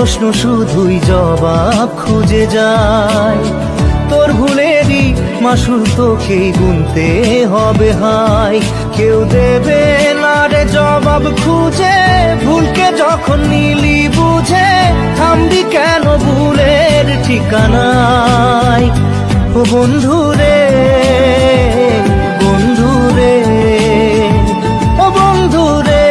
প্রশ্ন শুধুই জবাব খুঁজে যায়। তোর ভুলেরই মাসুল তোকেই গুনতে হবে হায়। কেউ দেবে না রে জবাব খুঁজে, ভুলকে যখন নিলি বুঝে থামবি কেন ভুলের ঠিকানায়। ও বন্ধু রে, বন্ধু রে, ও বন্ধু রে।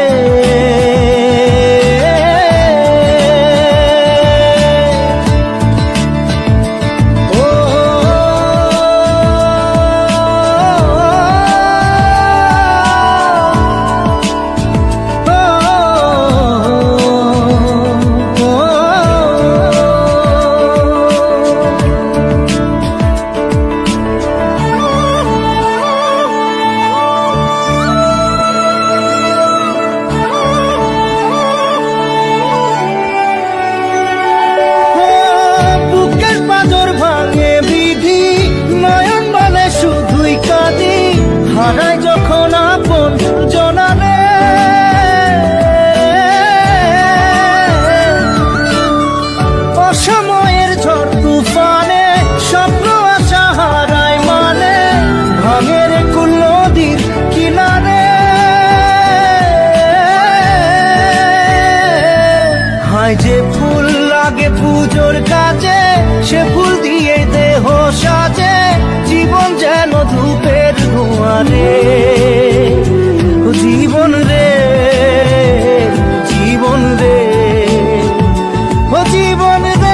হারাই যখন আপন জনারে, অসময়ের ঝড় তুফানে স্বপ্ন আশা হারায় মানে, ভাঙের কুল নদীর কিনারে। হায় যে ফুল লাগে পুজোর কাজে, সে ফুল দিয়ে দেহ সাজে, জীবন যেন ধূপের ধোঁয়ারে। ও জীবন রে, জীবন রে, ও জীবন রে।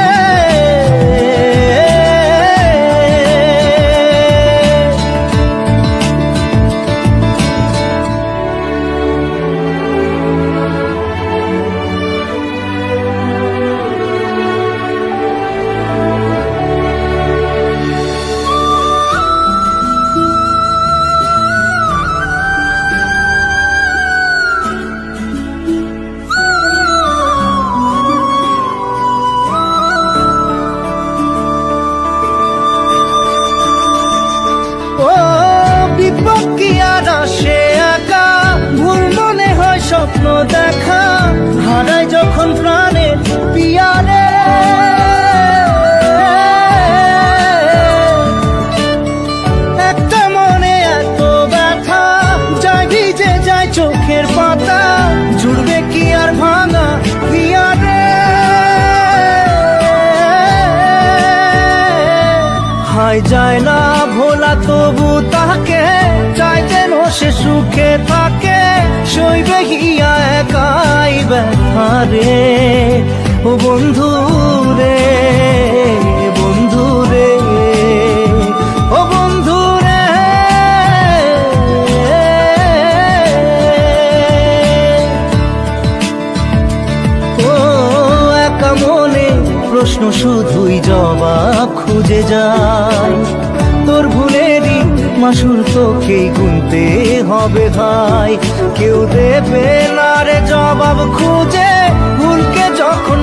স্বপ্ন দেখা হারাই যখন প্রাণের পিয়ারে, একটা মনে এত ব্যথা যায় ভিজে যায় চোখের পাতা, জুড়বে কি আর ভাঙা পিয়ারে। হায় যায় না ভোলা তবু তাকে, চাই যেন সে সুখে থাকে, সইবে হিয়া একাই ব্যথা রে। ও বন্ধু রে, বন্ধু রে, ও বন্ধু রে। ও একা মনে প্রশ্ন শুধুই জবাব খুঁজে যায়। তোর ভুলেরই মাসুল তোকেই গুনতে হবে ভাই। কেউ দেবে না রে জবাব খুঁজে, ভুলকে যখন